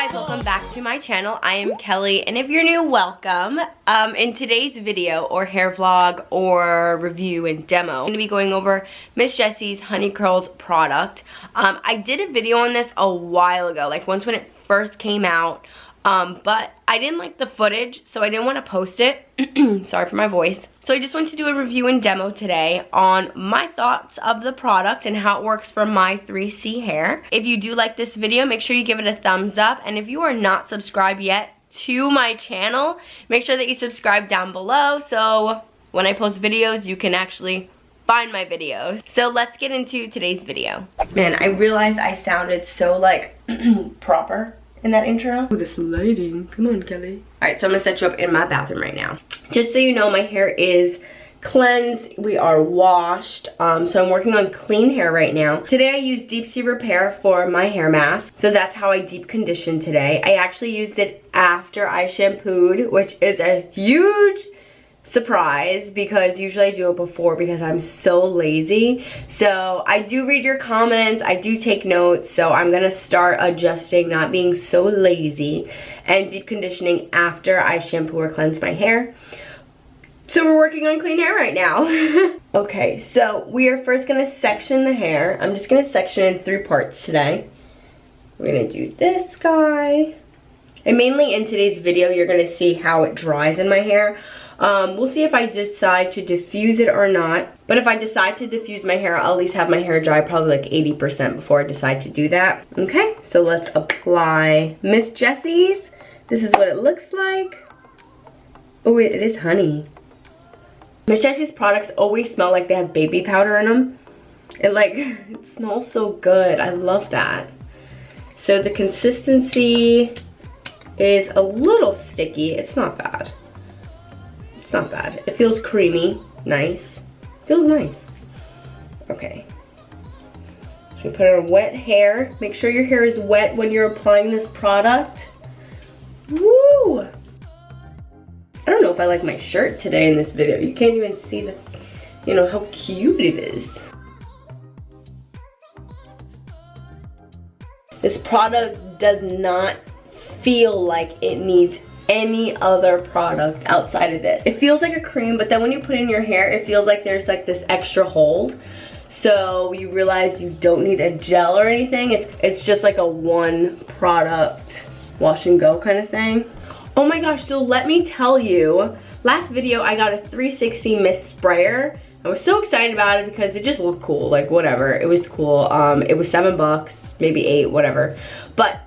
guys, welcome back to my channel. I am Kelly, and if you're new, welcome. In today's video or hair vlog or review and demo, I'm going to be going over Miss Jessie's Honey Curls product. I did a video on this a while ago, like once when it first came out, but I didn't like the footage, so I didn't want to post it. Sorry for my voice. So I just wanted to do a review and demo today on my thoughts of the product and how it works for my 3C hair. If you do like this video, make sure you give it a thumbs up. And if you are not subscribed yet to my channel, make sure that you subscribe down below so when I post videos, you can actually find my videos. So let's get into today's video. Man, I realized I sounded so like proper in that intro. Oh, this lighting. Come on, Kelly. Alright, so I'm gonna set you up in my bathroom right now. Just so you know, my hair is cleansed. We are washed. So I'm working on clean hair right now. Today I used Deep Sea Repair for my hair mask. So that's how I deep conditioned today. I actually used it after I shampooed, which is a huge surprise because usually I do it before because I'm so lazy. So I do read your comments, I do take notes, so I'm gonna start adjusting, not being so lazy, and deep conditioning after I shampoo or cleanse my hair. So we're working on clean hair right now. Okay, so we are first gonna section the hair. I'm just gonna section in 3 parts today. We're gonna do this guy. And mainly in today's video, you're gonna see how it dries in my hair. We'll see if I decide to diffuse it or not. But if I decide to diffuse my hair, I'll at least have my hair dry probably like 80% before I decide to do that. Okay, so let's apply Miss Jessie's. This is what it looks like. Oh wait, it is honey. Miss Jessie's products always smell like they have baby powder in them. It smells so good. I love that. So the consistency is a little sticky. It's not bad. It's not bad. It feels creamy. Nice. Feels nice. Okay. So we put it on wet hair. Make sure your hair is wet when you're applying this product. Woo! I don't know if I like my shirt today in this video. You can't even see the, how cute it is. This product does not feel like it needs any other product outside of this. It feels like a cream, but then when you put it in your hair, it feels like there's like this extra hold. So you realize you don't need a gel or anything. It's just like a one product wash and go kind of thing. Oh my gosh, so let me tell you, last video I got a 360 mist sprayer. I was so excited about it because it just looked cool, like whatever, it was cool. It was $7, maybe 8, whatever. But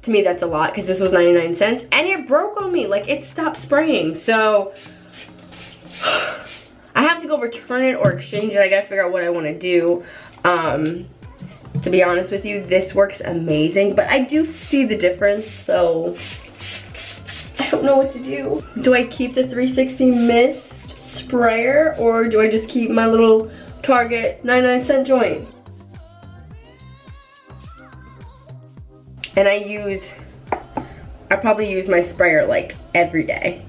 to me that's a lot because this was 99 cents and it broke on me, like it stopped spraying. So I have to go return it or exchange it. I gotta figure out what I want to do. To be honest with you, this works amazing, but I do see the difference, so I don't know what to do. Do I keep the 360 mist sprayer or do I just keep my little Target 99-cent joint? And I probably use my sprayer like every day.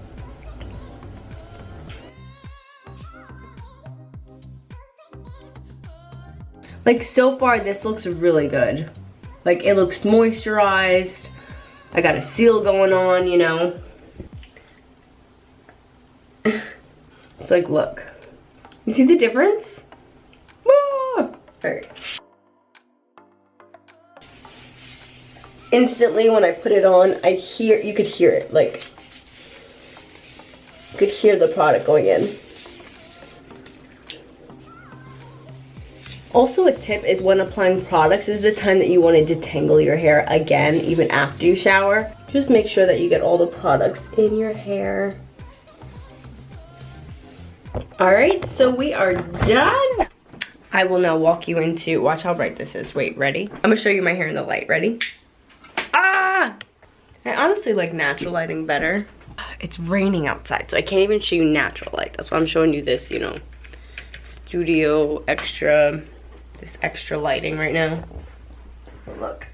Like so far this looks really good. Like it looks moisturized. I got a seal going on, It's like, look. You see the difference? Ah! Alright. Instantly when I put it on, you could hear it, like, you could hear the product going in. Also a tip is when applying products is the time that you want to detangle your hair again, even after you shower. Just make sure that you get all the products in your hair. Alright, so we are done. I will now walk you into, watch how bright this is. Wait, ready? I'm gonna show you my hair in the light, ready? Ah! I honestly like natural lighting better. It's raining outside, so I can't even show you natural light. That's why I'm showing you this, studio extra, this extra lighting right now. Look.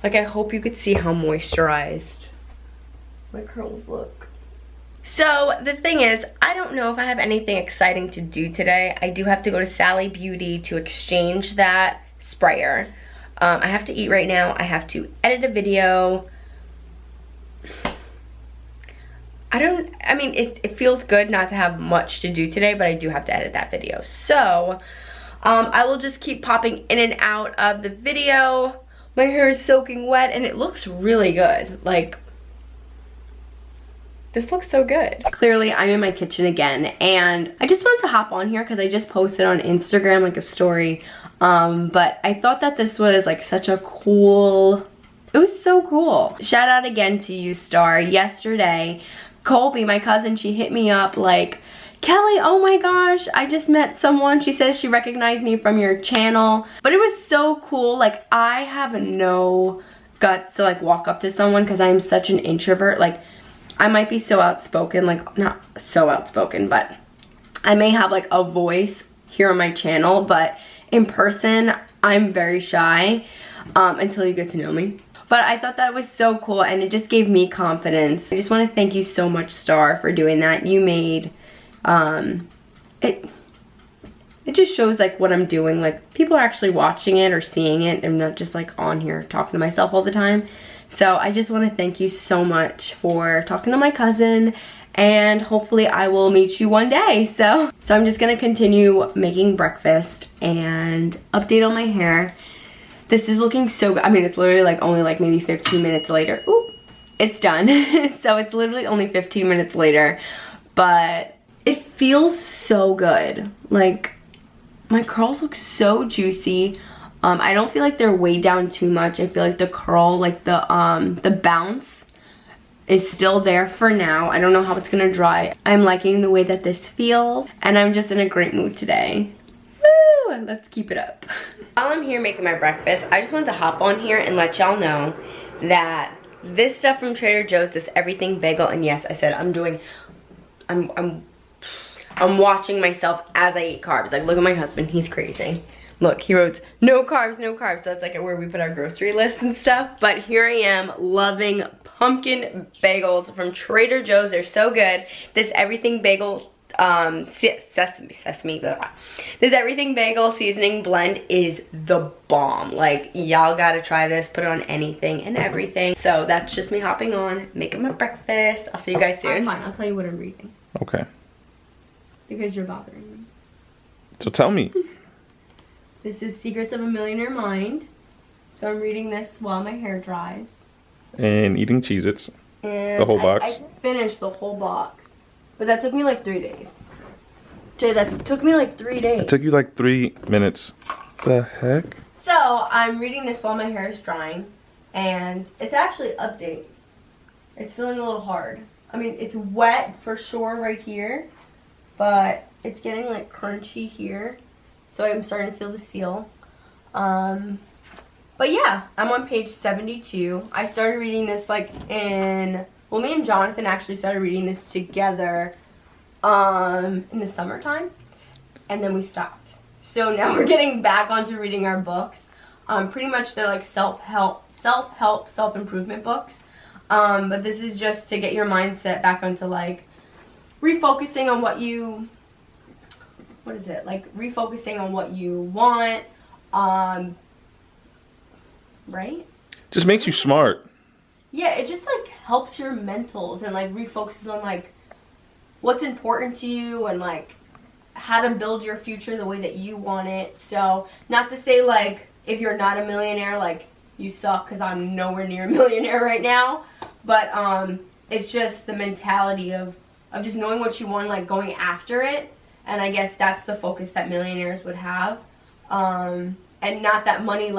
Like, I hope you could see how moisturized my curls look. So the thing is, I don't know if I have anything exciting to do today. I do have to go to Sally Beauty to exchange that sprayer. I have to eat right now. I have to edit a video. I mean, it feels good not to have much to do today, but I do have to edit that video. So, I will just keep popping in and out of the video. My hair is soaking wet and it looks really good. Like, this looks so good. Clearly, I'm in my kitchen again, and I just wanted to hop on here because I just posted on Instagram like a story. But I thought that this was like such a cool, it was so cool. Shout out again to you, Star. Yesterday, Colby, my cousin, she hit me up like, Kelly, oh my gosh, I just met someone. She says she recognized me from your channel. But it was so cool. Like, I have no guts to like walk up to someone because I'm such an introvert. Like, I might be so outspoken, like not so outspoken, but I may have like a voice here on my channel, but in person, I'm very shy until you get to know me. But I thought that was so cool and it just gave me confidence. I just want to thank you so much, Star, for doing that. You made, it just shows like what I'm doing. Like, people are actually watching it or seeing it. I'm not just like on here talking to myself all the time. So I just want to thank you so much for talking to my cousin, and hopefully I will meet you one day. So I'm just going to continue making breakfast and update on my hair. This is looking so good. I mean, it's literally like only like maybe 15 minutes later. Ooh, it's done. So it's literally only 15 minutes later, but it feels so good. Like, my curls look so juicy. I don't feel like they're weighed down too much. I feel like the curl, like the bounce is still there for now. I don't know how it's gonna dry. I'm liking the way that this feels, and I'm just in a great mood today. Woo! Let's keep it up. While I'm here making my breakfast, I just wanted to hop on here and let y'all know that this stuff from Trader Joe's, this everything bagel, and yes, I said I'm watching myself as I eat carbs. Like, look at my husband, he's crazy. Look, he wrote, no carbs, no carbs. So that's like where we put our grocery list and stuff. But here I am loving pumpkin bagels from Trader Joe's. They're so good. This everything bagel, sesame, blah. This everything bagel seasoning blend is the bomb. Like, y'all gotta try this. Put it on anything and everything. So that's just me hopping on, making my breakfast. I'll see you guys soon. Fine, I'll tell you what I'm reading. Okay. Because you're bothering me. So tell me. This is Secrets of a Millionaire Mind. So I'm reading this while my hair dries. And eating Cheez-Its. And the whole box. I finished the whole box. But that took me like 3 days. Jay, that took me like 3 days. It took you like 3 minutes. The heck? So I'm reading this while my hair is drying. And it's actually update. It's feeling a little hard. I mean, it's wet for sure right here. But it's getting like crunchy here. So I'm starting to feel the seal. But yeah, I'm on page 72. I started reading this like well, me and Jonathan actually started reading this together in the summertime. And then we stopped. So now we're getting back onto reading our books. Pretty much they're like self-help, self-improvement books. But this is just to get your mindset back onto like refocusing on what you... What is it? Like refocusing on what you want, right? Just makes you smart. Yeah, it just like helps your mentals and like refocuses on like what's important to you and like how to build your future the way that you want it. So not to say like if you're not a millionaire, like you suck, because I'm nowhere near a millionaire right now. But it's just the mentality of just knowing what you want, like going after it. And I guess that's the focus that millionaires would have. And not that money is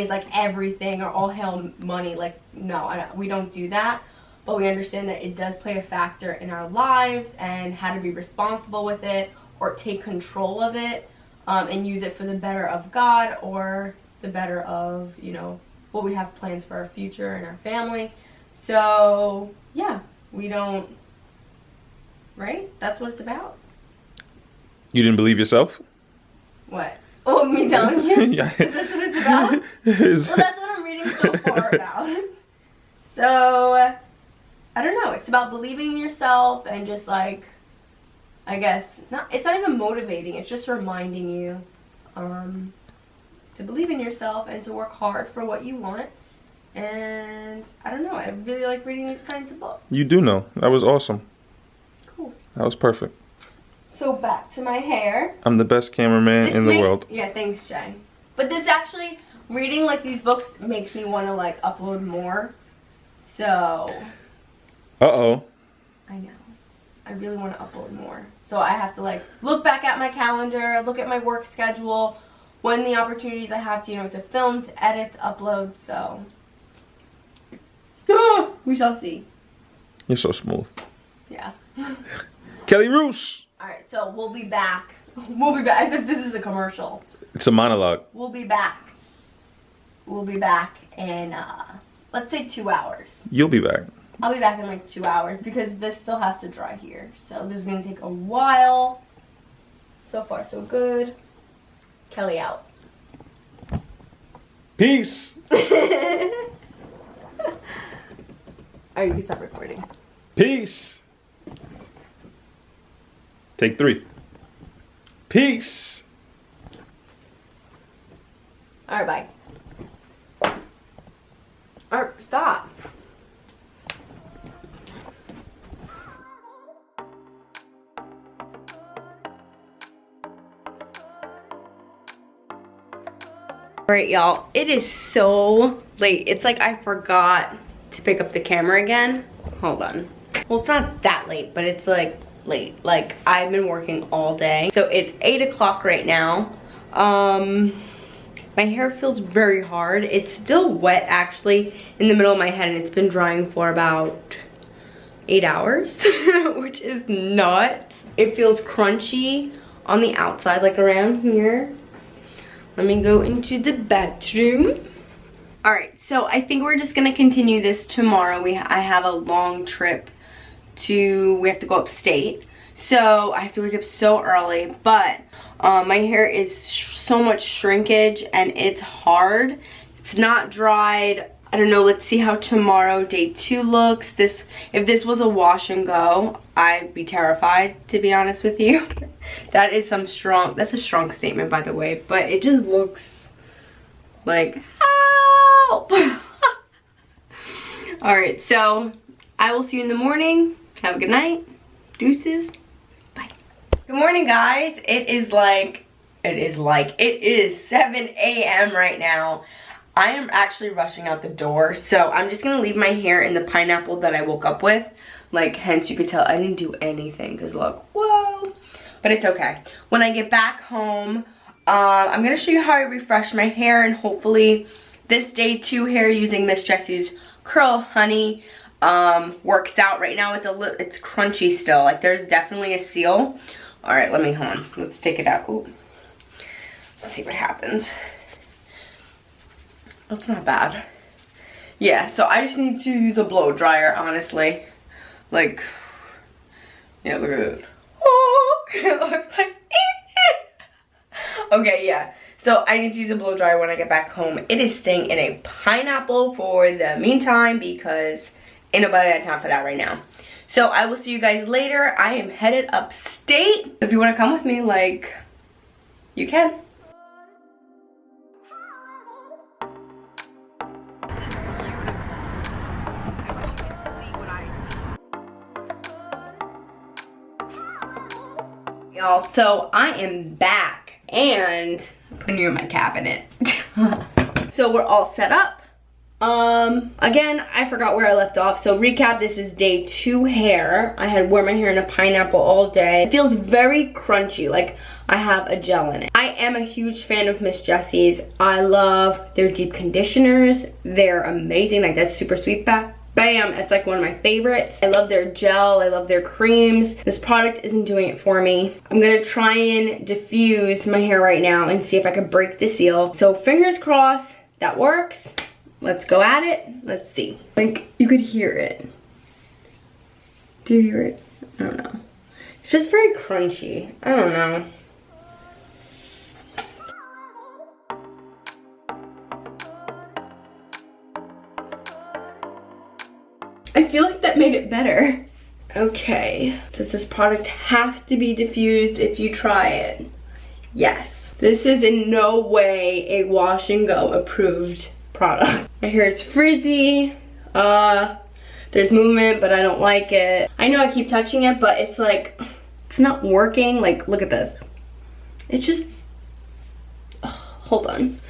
like everything or all hail money. Like, no, we don't do that. But we understand that it does play a factor in our lives and how to be responsible with it or take control of it and use it for the better of God or the better of, you know, what we have plans for our future and our family. So, yeah, we don't... Right? That's what it's about. You didn't believe yourself? What? Oh, me telling you? Yeah. That's what it's about? Well, that's what I'm reading so far about. So, I don't know. It's about believing in yourself and just like, I guess, it's not even motivating. It's just reminding you to believe in yourself and to work hard for what you want. And I don't know, I really like reading these kinds of books. You do know. That was awesome. Cool. That was perfect. So back to my hair. I'm the best cameraman in the world. Yeah, thanks, Jay. But this actually, reading like these books makes me want to like upload more. So. Uh-oh. I know. I really want to upload more. So I have to like look back at my calendar, look at my work schedule, when the opportunities I have to, you know, to film, to edit, to upload, so. We shall see. You're so smooth. Yeah. Kelly Roos! Alright, so we'll be back. We'll be back, as if this is a commercial. It's a monologue. We'll be back. We'll be back in, let's say 2 hours. You'll be back. I'll be back in like 2 hours because this still has to dry here. So this is going to take a while. So far, so good. Kelly out. Peace! Alright, you can stop recording. Peace! Take 3. Peace! Alright, bye. Alright, stop. Alright, y'all, it is so late. It's like I forgot to pick up the camera again. Hold on. Well, it's not that late, but it's like late. Like, I've been working all day. So it's 8 o'clock right now. My hair feels very hard. It's still wet, actually, in the middle of my head, and it's been drying for about 8 hours, which is nuts. It feels crunchy on the outside, like around here. Let me go into the bathroom. All right, so I think we're just gonna continue this tomorrow. I have a long trip we have to go upstate. So I have to wake up so early, but my hair is so much shrinkage and it's hard. It's not dried. I don't know, let's see how tomorrow, day 2 looks. If this was a wash and go, I'd be terrified, to be honest with you. That's a strong statement, by the way, but it just looks like, help! Alright, so I will see you in the morning. Have a good night. Deuces. Bye. Good morning, guys. It is 7 a.m. right now. I am actually rushing out the door, so I'm just gonna leave my hair in the pineapple that I woke up with. Like, hence you could tell I didn't do anything, because look, whoa. But it's okay. When I get back home, I'm gonna show you how I refresh my hair, and hopefully this day 2 hair using Miss Jessie's Curl Honey works out. Right now it's crunchy still. Like, there's definitely a seal. All right, hold on. Let's take it out. Ooh. Let's see what happens. That's not bad. Yeah, so I just need to use a blow dryer, honestly. Like, yeah, look at it. Oh, it looks like okay, yeah. So I need to use a blow dryer when I get back home. It is staying in a pineapple for the meantime because ain't nobody got time for that right now. So I will see you guys later. I am headed upstate. If you want to come with me, like, you can. Y'all, so I am back and I'm putting you in my cabinet. So we're all set up. Again, I forgot where I left off. So recap, this is day 2 hair. I had worn my hair in a pineapple all day. It feels very crunchy, like I have a gel in it. I am a huge fan of Miss Jessie's. I love their deep conditioners. They're amazing, like that super sweet back. Bam, it's like one of my favorites. I love their gel, I love their creams. This product isn't doing it for me. I'm gonna try and diffuse my hair right now and see if I can break the seal. So fingers crossed that works. Let's go at it. Let's see. Like, you could hear it. Do you hear it? I don't know. It's just very crunchy. I don't know. I feel like that made it better. Okay. Does this product have to be diffused if you try it? Yes. This is in no way a wash and go approved product. My hair is frizzy. There's movement, but I don't like it. I know I keep touching it, but it's like, it's not working. Like, look at this. It's just, hold on.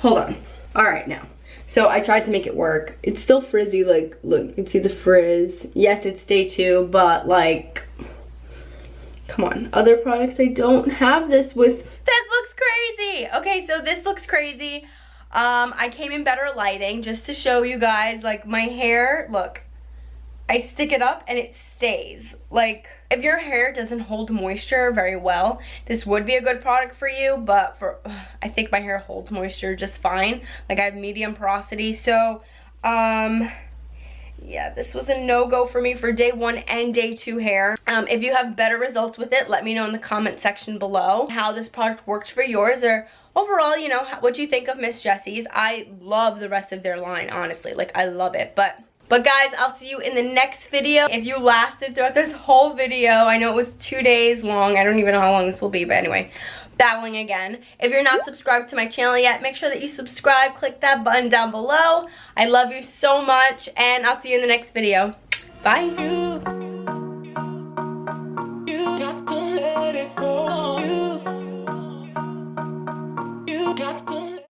All right, now. So I tried to make it work. It's still frizzy, like, look, you can see the frizz. Yes, it's day 2, but like, come on. Other products I don't have this with. This looks crazy. Okay, so this looks crazy. I came in better lighting just to show you guys, like, my hair, look. I stick it up and it stays. Like, if your hair doesn't hold moisture very well, this would be a good product for you, but I think my hair holds moisture just fine. Like, I have medium porosity, so, yeah, this was a no-go for me for day 1 and day 2 hair. If you have better results with it, let me know in the comment section below how this product works for yours, or overall, you know, what you think of Miss Jessie's. I love the rest of their line, honestly. Like, I love it, But guys, I'll see you in the next video. If you lasted throughout this whole video, I know it was 2 days long. I don't even know how long this will be, but anyway, babbling again. If you're not subscribed to my channel yet, make sure that you subscribe. Click that button down below. I love you so much, and I'll see you in the next video. Bye.